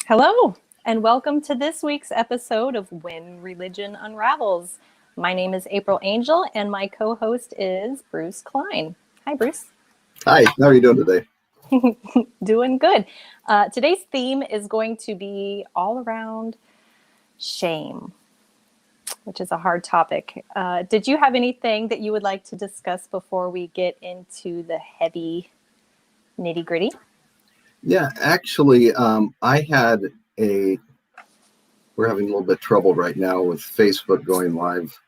Hello, and welcome to this week's episode of When Religion Unravels. My name is April Angel, and my co-host is Bruce Klein. Hi, Bruce. Hi, how are you doing today? Doing good. Today's theme is going to be all around shame, which is a hard topic. Did you have anything that you would like to discuss before we get into the heavy nitty-gritty? Yeah, actually, we're having a little bit of trouble right now with Facebook going live.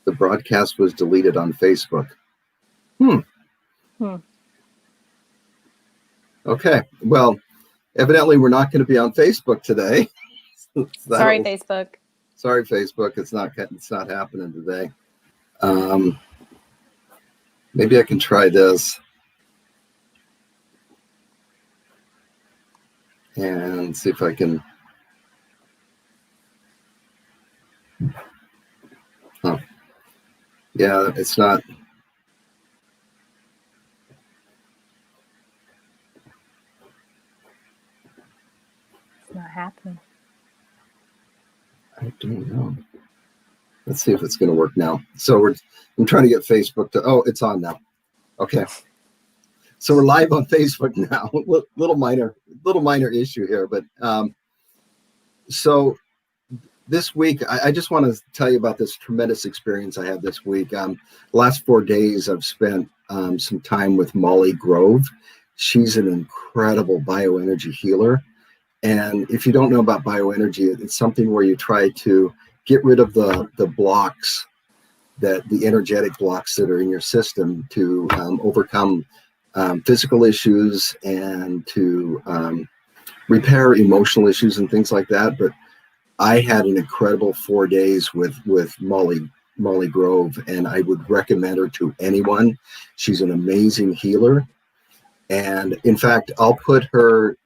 The broadcast was deleted on Facebook. Okay, well, evidently we're not going to be on Facebook today. Sorry, Facebook. Sorry, Facebook. It's not happening today. Maybe I can try this and see if I can. Oh, yeah, it's not. It's not happening. I don't know. Let's see if it's going to work now. So I'm trying to get Facebook to. Oh, it's on now. Okay. So we're live on Facebook now. Little minor issue here, but so this week I just want to tell you about this tremendous experience I had this week. The last 4 days I've spent some time with Molly Grove. She's an incredible bioenergy healer. And if you don't know about bioenergy, it's something where you try to get rid of the blocks, the energetic blocks that are in your system to overcome physical issues and to repair emotional issues and things like that. But I had an incredible 4 days with Molly Grove, and I would recommend her to anyone. She's an amazing healer. And in fact, I'll put her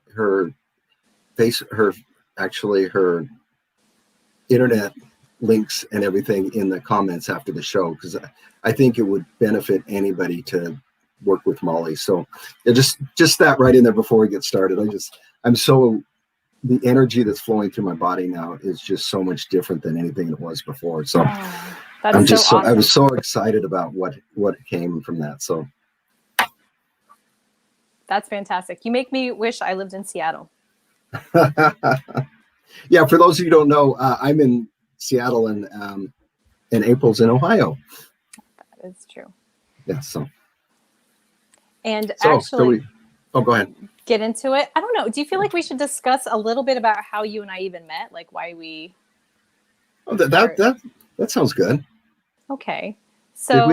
internet links and everything in the comments after the show, because I think it would benefit anybody to work with Molly. So yeah, just that right in there before we get started. The energy that's flowing through my body now is just so much different than anything it was before. So I was so excited about what came from that. So that's fantastic. You make me wish I lived in Seattle. Yeah, for those of you who don't know, I'm in Seattle, and April's in Ohio. That is true. Yeah. So actually, go ahead. Get into it. I don't know. Do you feel like we should discuss a little bit about how you and I even met? Like why we? Oh, that sounds good. Okay. So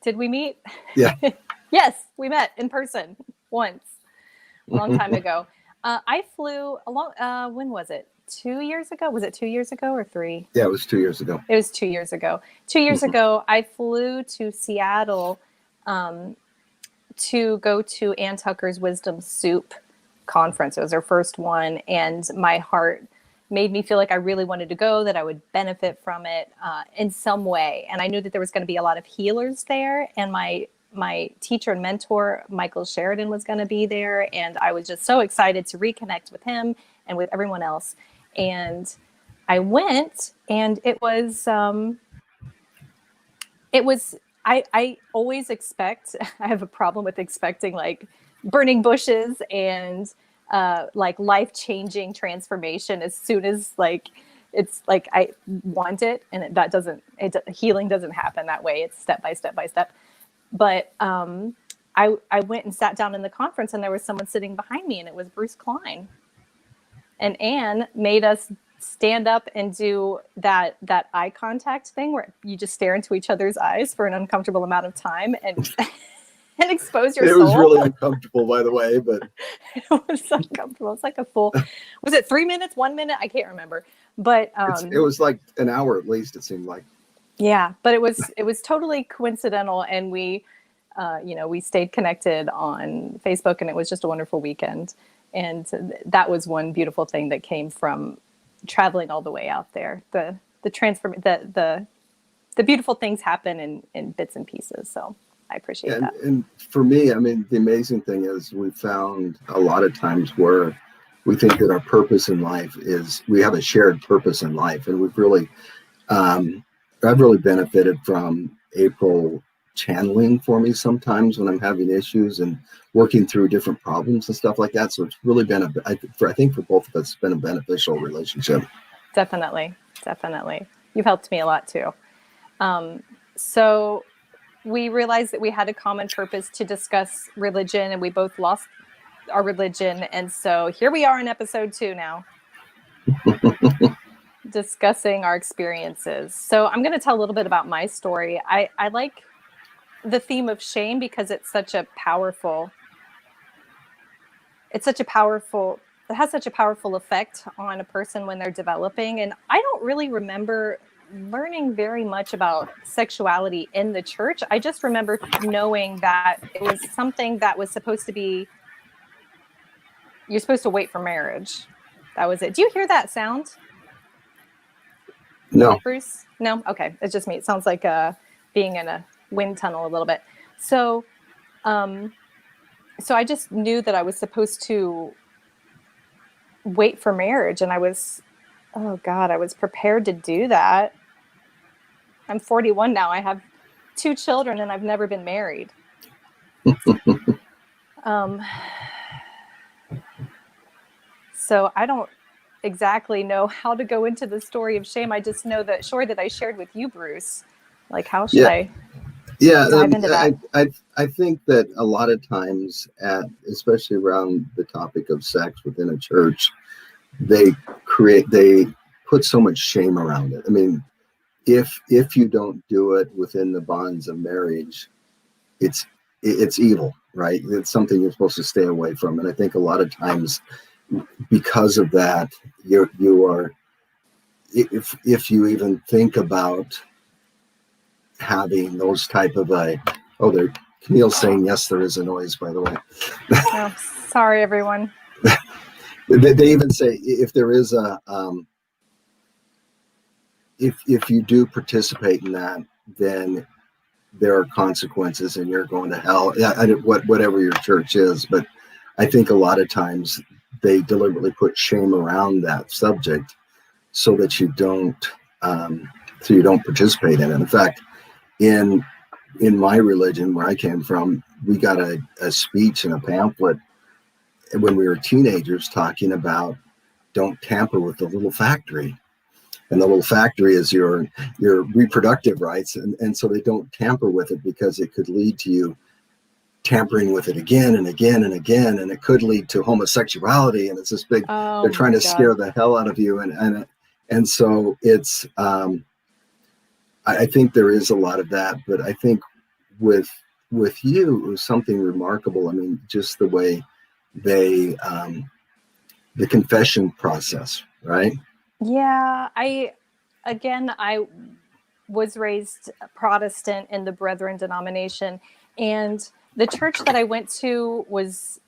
did we meet? Yeah. Yeah. Yes, we met in person once, a long time ago. I flew along. When was it? 2 years ago? Was it 2 years ago or 3? Yeah, it was 2 years ago. It was 2 years ago. 2 years ago, I flew to Seattle to go to Ann Tucker's Wisdom Soup conference. It was her first one, and my heart made me feel like I really wanted to go, that I would benefit from it in some way. And I knew that there was going to be a lot of healers there, and my teacher and mentor, Michael Sheridan, was going to be there. And I was just so excited to reconnect with him and with everyone else. And I went, and it was I always expect, I have a problem with expecting like burning bushes and like life-changing transformation as soon as like, it's like I want it, and healing doesn't happen that way. It's step by step by step. But I went and sat down in the conference, and there was someone sitting behind me, and it was Bruce Klein. And Anne made us stand up and do that eye contact thing where you just stare into each other's eyes for an uncomfortable amount of time and and expose your soul. It was really uncomfortable, by the way, but it was uncomfortable. It's like a full, was it 3 minutes, 1 minute? I can't remember. But it was like an hour at least, it seemed like. Yeah, but it was totally coincidental, and we stayed connected on Facebook, and it was just a wonderful weekend. And that was one beautiful thing that came from traveling all the way out there. The beautiful things happen in bits and pieces. So I appreciate that. And for me, I mean, the amazing thing is we found a lot of times where we think that our purpose in life is, we have a shared purpose in life. And we've really, I've really benefited from April channeling for me sometimes when I'm having issues and working through different problems and stuff like that. So it's really been I think for both of us, it's been a beneficial relationship. Definitely. You've helped me a lot too. So we realized that we had a common purpose to discuss religion, and we both lost our religion. And so here we are in episode 2 now, discussing our experiences. So I'm going to tell a little bit about my story. I like the theme of shame because it has such a powerful effect on a person when they're developing. And I don't really remember learning very much about sexuality in the church. I just remember knowing that it was something that was supposed to be, you're supposed to wait for marriage. That was it. Do you hear that sound? No. Bruce? No? Okay. It's just me. It sounds like being in a wind tunnel a little bit. So I just knew that I was supposed to wait for marriage, and I was prepared to do that. I'm 41 now. I have 2 children, and I've never been married. So I don't exactly know how to go into the story of shame. I just know that that I shared with you, Bruce. Like, how should I dive into that? I think that a lot of times, especially around the topic of sex within a church, they put so much shame around it. I mean, if you don't do it within the bonds of marriage, it's evil, right? It's something you're supposed to stay away from. And I think a lot of times, because of that, you are, if you even think about having those type of Camille's saying yes, there is a noise, by the way. Oh, sorry, everyone. They even say if there is if you do participate in that, then there are consequences and you're going to hell. Whatever your church is, but I think a lot of times they deliberately put shame around that subject so that you don't participate in it. In fact, in my religion, where I came from, we got a speech and a pamphlet when we were teenagers talking about don't tamper with the little factory. And the little factory is your reproductive rights. And so they don't tamper with it because it could lead to you tampering with it again and again and again. And it could lead to homosexuality. And it's this big, they're trying to scare the hell out of you. And so it's, I think there is a lot of that, but I think with you, it was something remarkable. I mean, just the way the confession process, right? Yeah, I was raised Protestant in the Brethren denomination, and the church that I went to was,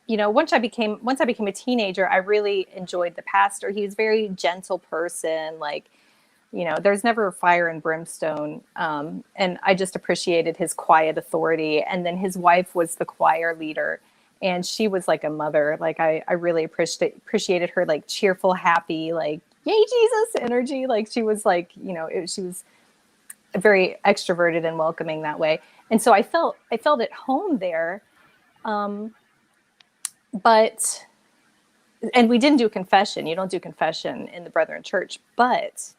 once I became a teenager, I really enjoyed the pastor. He was a very gentle person, there's never fire and brimstone. And I just appreciated his quiet authority. And then his wife was the choir leader, and she was like a mother. Like I really appreciated her, like cheerful, happy, like, yay, Jesus energy. Like she was like, she was very extroverted and welcoming that way. And so I felt at home there. And we didn't do confession. You don't do confession in the Brethren church, but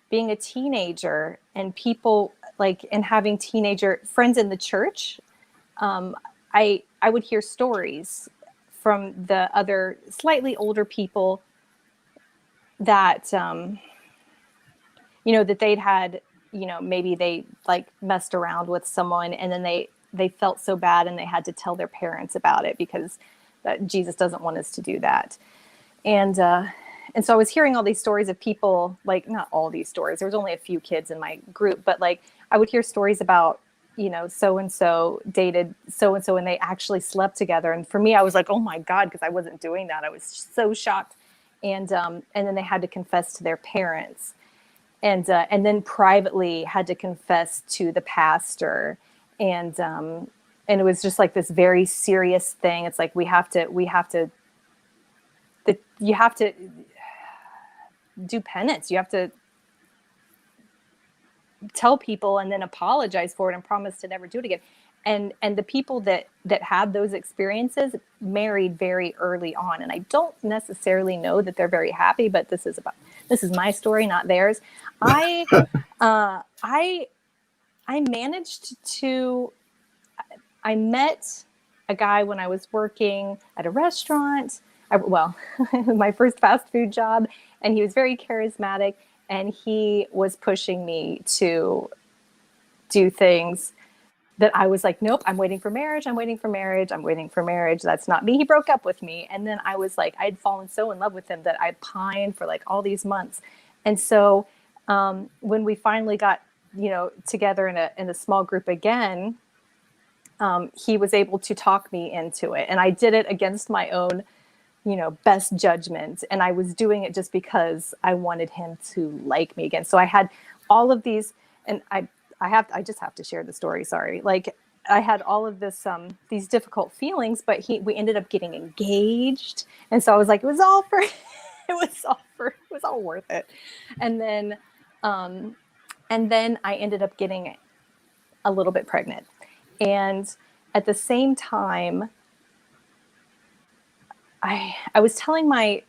being a teenager and people and having teenager friends in the church, I would hear stories from the other slightly older people that, that they'd had, maybe they messed around with someone, and then they felt so bad and they had to tell their parents about it because Jesus doesn't want us to do that. And so I was hearing all these stories of people, not all these stories, there was only a few kids in my group, but I would hear stories about, so-and-so dated so-and-so and they actually slept together. And for me, I was like, oh my God, because I wasn't doing that. I was so shocked. And then they had to confess to their parents, and then privately had to confess to the pastor. And it was just this very serious thing. It's we have to that you have to do penance. You have to tell people and then apologize for it and promise to never do it again. And the people that had those experiences married very early on, and I don't necessarily know that they're very happy, but this is my story, not theirs. I managed to, I met a guy when I was working at a restaurant, my first fast food job, and he was very charismatic, and he was pushing me to do things that I was like, nope, I'm waiting for marriage. I'm waiting for marriage. I'm waiting for marriage. That's not me. He broke up with me. And then I was like, I'd fallen so in love with him that I pined for like all these months. And so when we finally got, together in a small group again, he was able to talk me into it. And I did it against my own, best judgment. And I was doing it just because I wanted him to like me again. So I had all of these, and I just have to share the story. Sorry. Like I had all of this, these difficult feelings, but we ended up getting engaged. And so I was like, it was all worth it. And then I ended up getting a little bit pregnant. And at the same time, I was telling my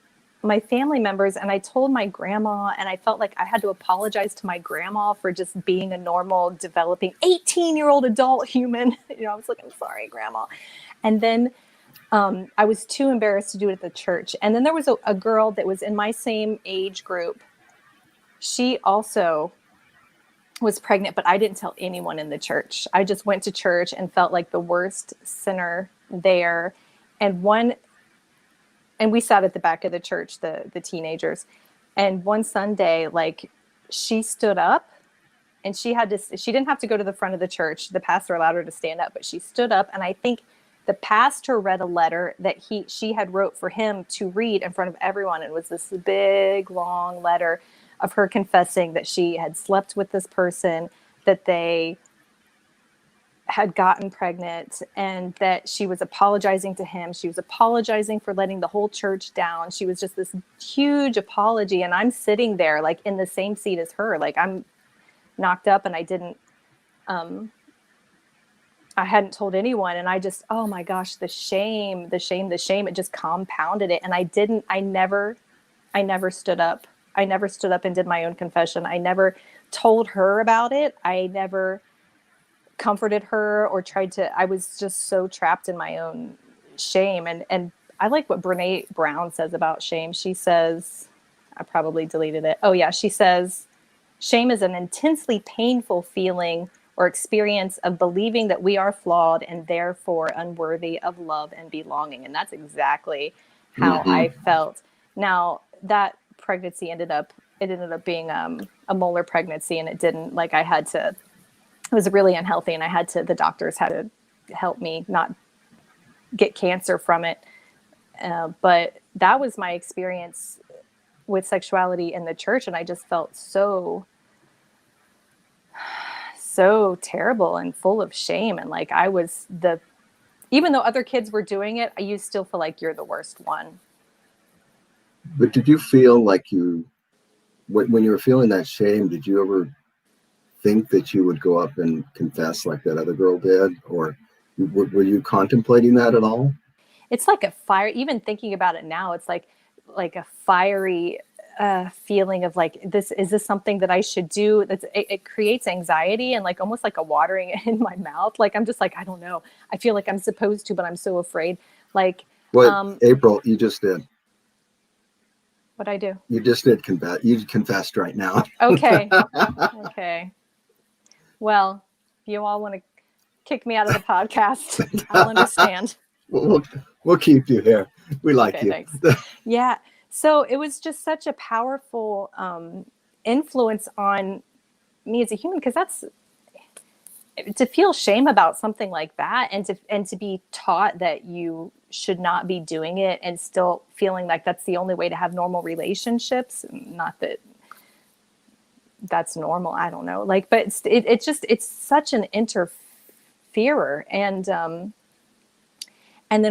family members, and I told my grandma, and I felt like I had to apologize to my grandma for just being a normal, developing 18-year-old adult human. I was like, I'm sorry, grandma. And then I was too embarrassed to do it at the church. And then there was a girl that was in my same age group. She also was pregnant, but I didn't tell anyone in the church. I just went to church and felt like the worst sinner there. And we sat at the back of the church, the teenagers. And one Sunday, like she stood up, and she didn't have to go to the front of the church. The pastor allowed her to stand up, but she stood up. And I think the pastor read a letter that she had wrote for him to read in front of everyone. It was this big, long letter of her confessing that she had slept with this person, that they had gotten pregnant, and that she was apologizing to him. She was apologizing for letting the whole church down. She was just this huge apology. And I'm sitting there like in the same seat as her. Like I'm knocked up, and I hadn't told anyone. And I just, oh my gosh, the shame, it just compounded it. And I never stood up. I never stood up and did my own confession. I never told her about it. I never comforted her or I was just so trapped in my own shame. And I like what Brene Brown says about shame. She says, I probably deleted it. Oh yeah. She says, shame is an intensely painful feeling or experience of believing that we are flawed and therefore unworthy of love and belonging. And that's exactly how I felt. Now that pregnancy ended up being a molar pregnancy, and it didn't, like it was really unhealthy, and the doctors had to help me not get cancer from it. But that was my experience with sexuality in the church. And I just felt so terrible and full of shame. And like even though other kids were doing it, you still feel like you're the worst one. But did you feel like when you were feeling that shame, did you ever think that you would go up and confess like that other girl did? Or were you contemplating that at all? It's like a fire, even thinking about it now, it's like a fiery feeling of like, is this something that I should do? It creates anxiety and like almost like a watering in my mouth. Like, I'm just like, I don't know. I feel like I'm supposed to, but I'm so afraid. Like, April, you just did. What'd I do? You just did confess. You confessed right now. Okay. Okay. Well, if you all want to kick me out of the podcast, I'll understand. We'll keep you here. We like you. Thanks. Yeah. So it was just such a powerful influence on me as a human, because that's to feel shame about something like that, and to be taught that you should not be doing it, and still feeling like that's the only way to have normal relationships. Not that that's normal. I don't know. Like, but it's such an interferer. And then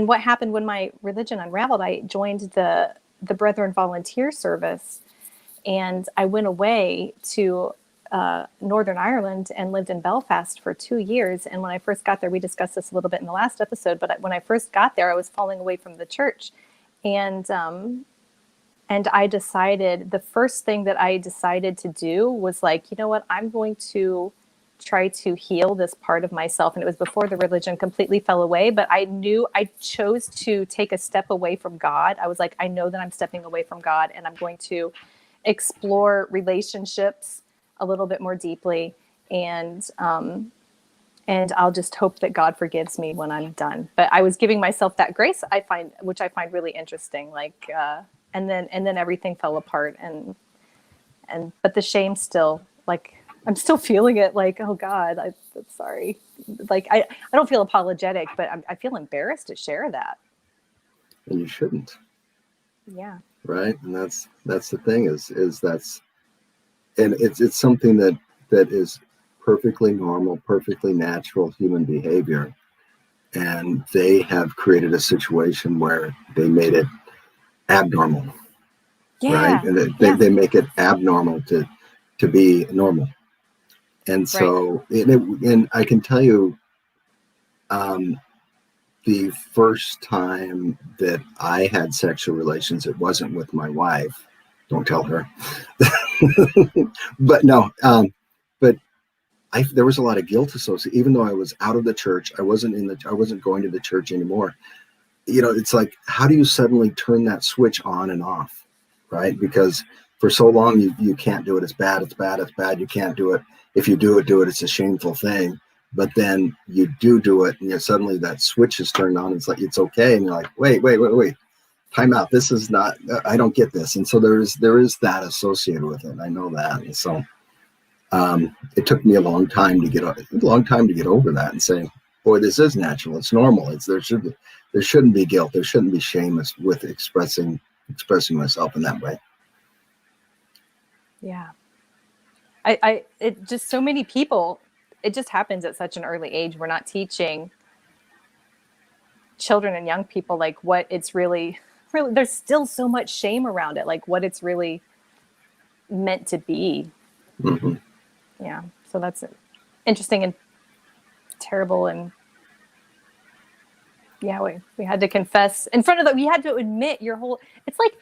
what happened when my religion unraveled, I joined the the Brethren volunteer service, and I went away to Northern Ireland and lived in Belfast for 2 years. And when I first got there, we discussed this a little bit in the last episode, but when I first got there, I was falling away from the church. And I decided, the first thing that I decided to do was like, you know what, I'm going to try to heal this part of myself. And it was before the religion completely fell away, but I knew I chose to take a step away from God. I was like, I know that I'm stepping away from God, and I'm going to explore relationships a little bit more deeply. And I'll just hope that God forgives me when I'm done. But I was giving myself that grace, which I find really interesting. Like, and then everything fell apart, but the shame still, like, I'm still feeling it. Like, oh God, I'm sorry. Like, I don't feel apologetic, but I feel embarrassed to share that. And you shouldn't. Yeah. Right. And that's the thing is that's, and it's something that is perfectly normal, perfectly natural human behavior. And they have created a situation where they made it abnormal. Yeah. Right. And they make it abnormal to be normal. And so, right. And I can tell you, the first time that I had sexual relations, it wasn't with my wife. Don't tell her. But no, but there was a lot of guilt associated. Even though I was out of the church, I wasn't going to the church anymore. You know, it's like, how do you suddenly turn that switch on and off, right? Because for so long you can't do it. It's bad. It's bad. It's bad. You can't do it. If you do it. It's a shameful thing. But then you do it, and suddenly that switch is turned on. It's like, it's okay, and you're like, wait, time out. This is not. I don't get this. And so there is that associated with it. I know that. And so it took me a long time to get over that and say, boy, this is natural. It's normal. There shouldn't be guilt. There shouldn't be shame with expressing myself in that way. Yeah. It just, so many people, it just happens at such an early age. We're not teaching children and young people like what it's really, there's still so much shame around it, like what it's really meant to be. Mm-hmm. Yeah. So that's interesting and terrible. And yeah, we had to confess in front of we had to admit your whole, it's like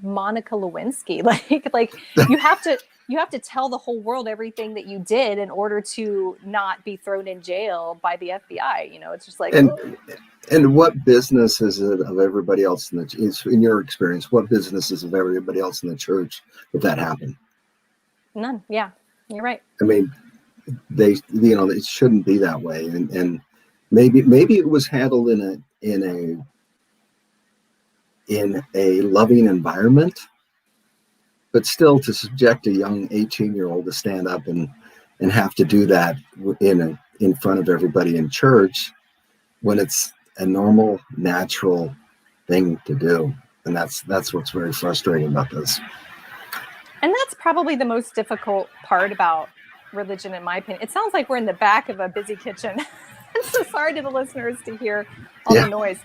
Monica Lewinsky. Like you have to tell the whole world everything that you did in order to not be thrown in jail by the FBI. You know, it's just like, and what business is it of everybody else in your experience, what business is of everybody else in the church that happened? None. Yeah, you're right. I mean, it shouldn't be that way. And maybe it was handled in a loving environment, but still, to subject a young 18-year-old to stand up and have to do that in front of everybody in church, when it's a normal, natural thing to do. And that's what's very frustrating about this. And that's probably the most difficult part about religion, in my opinion. It sounds like we're in the back of a busy kitchen. I'm so sorry to the listeners to hear all the noise.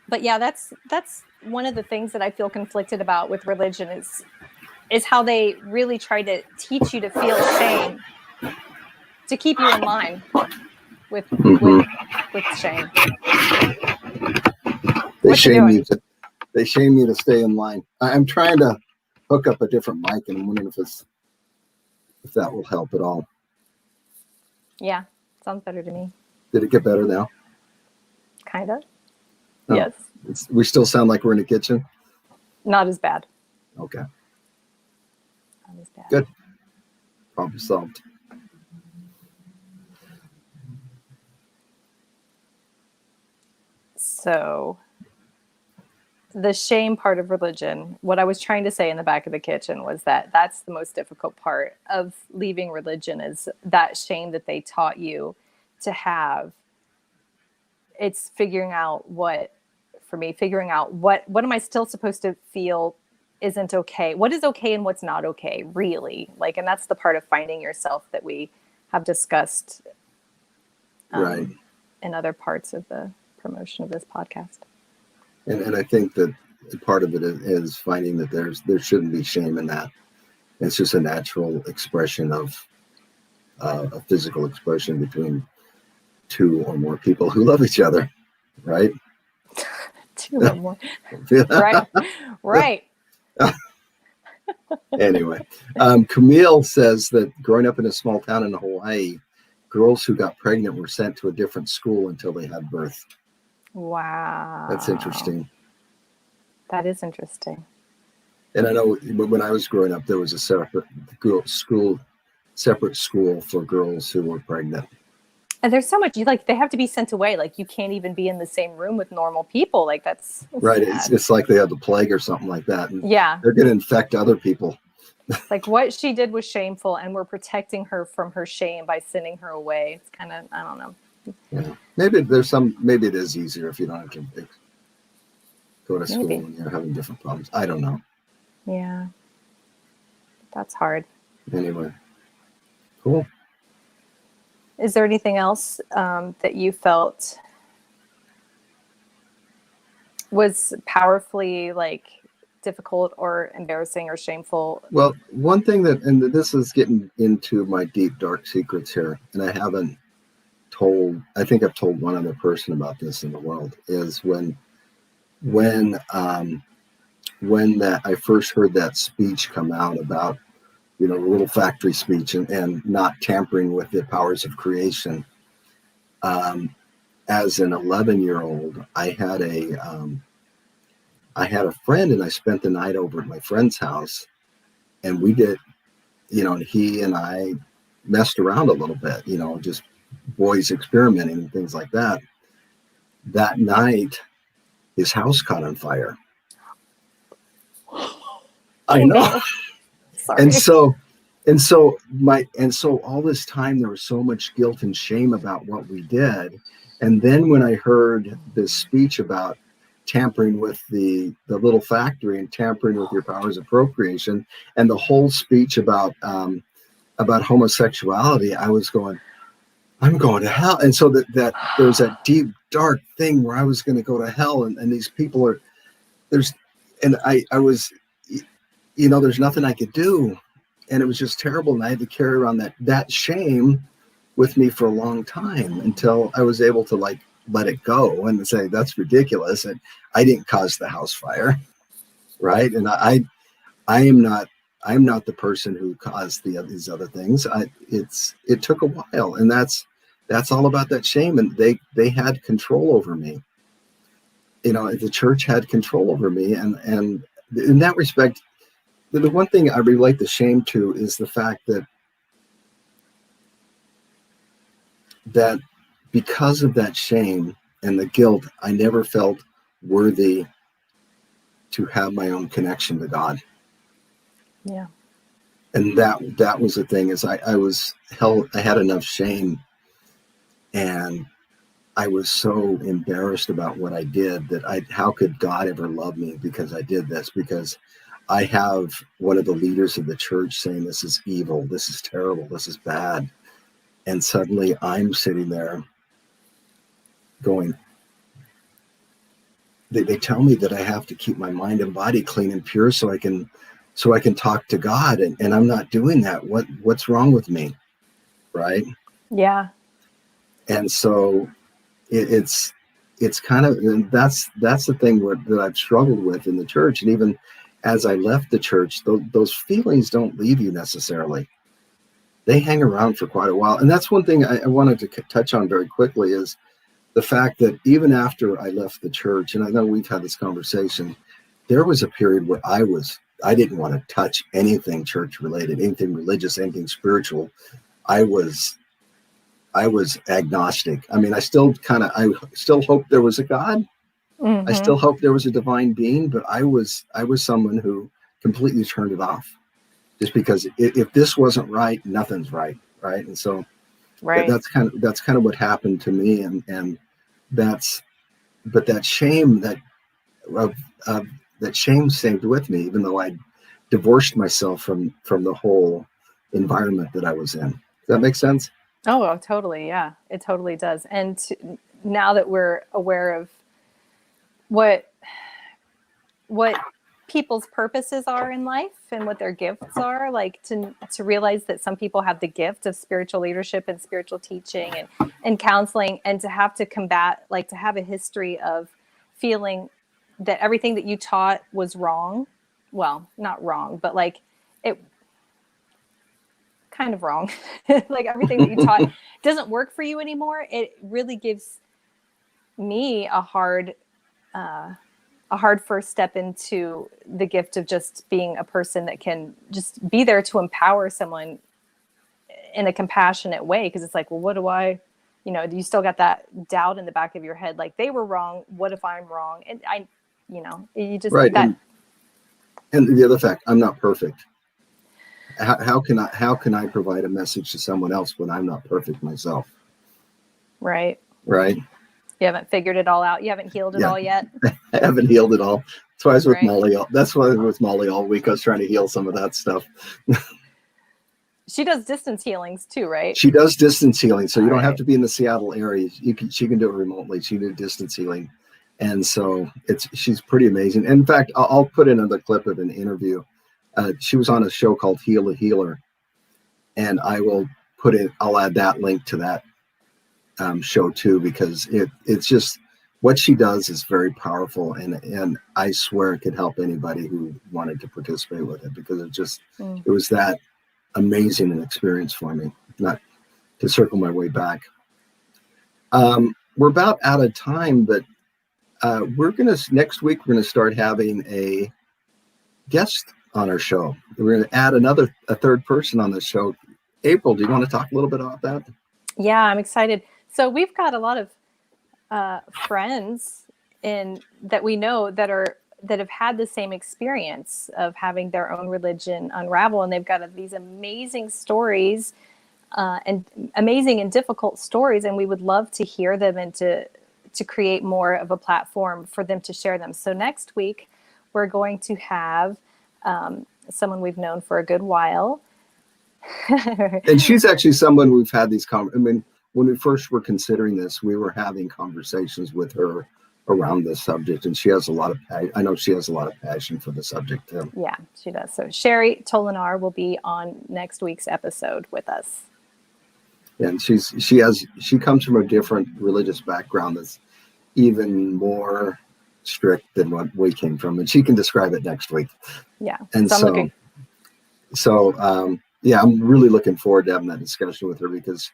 But yeah, that's one of the things that I feel conflicted about with religion is how they really try to teach you to feel shame, to keep you in line with shame. They shame you to stay in line. I'm trying to hook up a different mic, and I'm wondering if that will help at all. Yeah, sounds better to me. Did it get better now? Kind of. Oh, yes. We still sound like we're in a kitchen? Not as bad. Okay. Not as bad. Good. Problem solved. So the shame part of religion, what I was trying to say in the back of the kitchen was that's the most difficult part of leaving religion, is that shame that they taught you to have. It's figuring out what am I still supposed to feel isn't okay? What is okay and what's not okay, really? Like, and that's the part of finding yourself that we have discussed right. in other parts of the promotion of this podcast. And I think that part of it is finding that there shouldn't be shame in that. It's just a natural expression of a physical expression between two or more people who love each other, right? Two or more. Right. Right. Anyway, Camille says that growing up in a small town in Hawaii, girls who got pregnant were sent to a different school until they had birth. Wow. That's interesting. That is interesting. And I know when I was growing up, there was a separate school for girls who were pregnant. And there's so much, they have to be sent away. Like, you can't even be in the same room with normal people. Like, that's right. Sad. It's like they have the plague or something like that. And yeah. They're going to infect other people. Like, what she did was shameful, and we're protecting her from her shame by sending her away. It's kind of, I don't know. Yeah. Maybe it is easier if you don't have to go to school when you're having different problems. I don't know. Yeah. That's hard. Anyway. Cool. Is there anything else that you felt was powerfully difficult or embarrassing or shameful? Well, one thing and this is getting into my deep, dark secrets here, and I think I've told one other person about this in the world, is when I first heard that speech come out about, the little factory speech and not tampering with the powers of creation. As an 11-year-old, I had a friend, and I spent the night over at my friend's house, and we did, and he and I messed around a little bit, just boys experimenting and things like that. That night, his house caught on fire. I know. Sorry. And so all this time there was so much guilt and shame about what we did. And then when I heard this speech about tampering with the little factory and tampering with your powers of procreation, and the whole speech about homosexuality, I was going, I'm going to hell. And so that there was that deep, dark thing where I was going to go to hell, and these people I was, there's nothing I could do. And it was just terrible. And I had to carry around that shame with me for a long time until I was able to let it go and say, that's ridiculous. And I didn't cause the house fire. Right. And I'm not the person who caused these other things. It took a while, and that's all about that shame. And they had control over me. The church had control over me. And in that respect, the one thing I relate the shame to is the fact that because of that shame and the guilt, I never felt worthy to have my own connection to God. Yeah. And that was the thing, is I had enough shame, and I was so embarrassed about what I did that how could God ever love me because I did this? Because I have one of the leaders of the church saying, this is evil, this is terrible, this is bad. And suddenly I'm sitting there going, they tell me that I have to keep my mind and body clean and pure so I can talk to God. And I'm not doing that. What's wrong with me? Right. Yeah. And so it's kind of, and that's the thing that I've struggled with in the church. And even as I left the church, those feelings don't leave you necessarily. They hang around for quite a while. And that's one thing I wanted to touch on very quickly, is the fact that even after I left the church, and I know we've had this conversation, there was a period where I didn't want to touch anything church related, anything religious, anything spiritual. I was agnostic. I mean, I still hoped there was a God. Mm-hmm. I still hoped there was a divine being, but I was someone who completely turned it off, just because if this wasn't right, nothing's right. Right. And so that's kind of what happened to me. And but that shame that shame stayed with me, even though I divorced myself from the whole environment that I was in. Does that make sense? Oh, totally. Yeah, it totally does. And now that we're aware of what what people's purposes are in life and what their gifts are, like to realize that some people have the gift of spiritual leadership and spiritual teaching and counseling, and to have to combat, like to have a history of feeling that everything that you taught was wrong. Well, not wrong, but like it kind of wrong. Like everything that you taught doesn't work for you anymore. It really gives me a hard first step into the gift of just being a person that can just be there to empower someone in a compassionate way. Cause it's like, well, what do I, you still got that doubt in the back of your head. Like they were wrong. What if I'm wrong? And you just, right. That, and the other fact, I'm not perfect. How can I provide a message to someone else when I'm not perfect myself? Right. Right. You haven't figured it all out. You haven't healed it all yet. I haven't healed it all. That's why I was with Right. Molly. That's why I was with Molly all week. I was trying to heal some of that stuff. She does distance healings too, right? She does distance healing. So you don't have Right. to be in the Seattle area. She can do it remotely. She did distance healing. And so she's pretty amazing. And in fact, I'll put in another clip of an interview. She was on a show called Heal a Healer. And I'll add that link to that show too, because it's just what she does is very powerful, and I swear it could help anybody who wanted to participate with it, because it was that amazing an experience for me. Not to circle my way back. We're about out of time, but next week we're gonna start having a guest on our show. We're gonna add a third person on the show. April, do you want to talk a little bit about that? Yeah, I'm excited. So we've got a lot of friends that we know that have had the same experience of having their own religion unravel, and they've got these amazing stories and amazing and difficult stories, and we would love to hear them and to create more of a platform for them to share them. So next week we're going to have someone we've known for a good while. And she's actually someone we've had these when we first were considering this, we were having conversations with her around this subject, and she has I know she has a lot of passion for the subject too. Yeah, she does. So Sherry Tolinar will be on next week's episode with us. And she comes from a different religious background that's even more strict than what we came from, and she can describe it next week. Yeah. And I'm really looking forward to having that discussion with her, because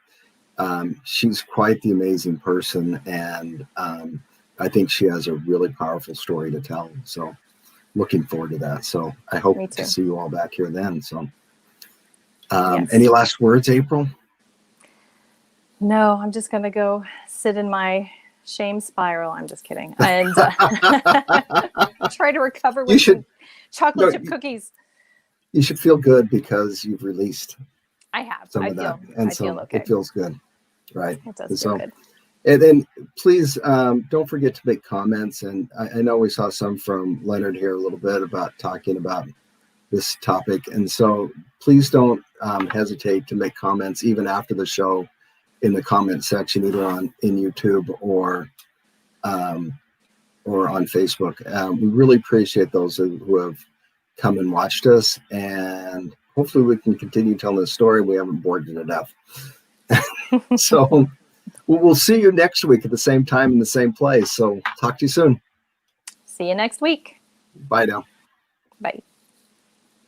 she's quite the amazing person, and I think she has a really powerful story to tell. So looking forward to that. So I hope to see you all back here then. So yes. Any last words, April? No, I'm just going to go sit in my shame spiral. I'm just kidding. And try to recover with some chocolate chip cookies. You should feel good because you've released I have. some of that. And so feel okay. It feels good. Right. It does feel good. And then please don't forget to make comments. And I know we saw some from Leonard here a little bit about talking about this topic. And so please don't hesitate to make comments even after the show in the comment section, either in YouTube or on Facebook. We really appreciate those who have come and watched us, and hopefully we can continue telling the story. We haven't bored you to death. So we'll see you next week at the same time in the same place. So talk to you soon. See you next week. Bye now. Bye.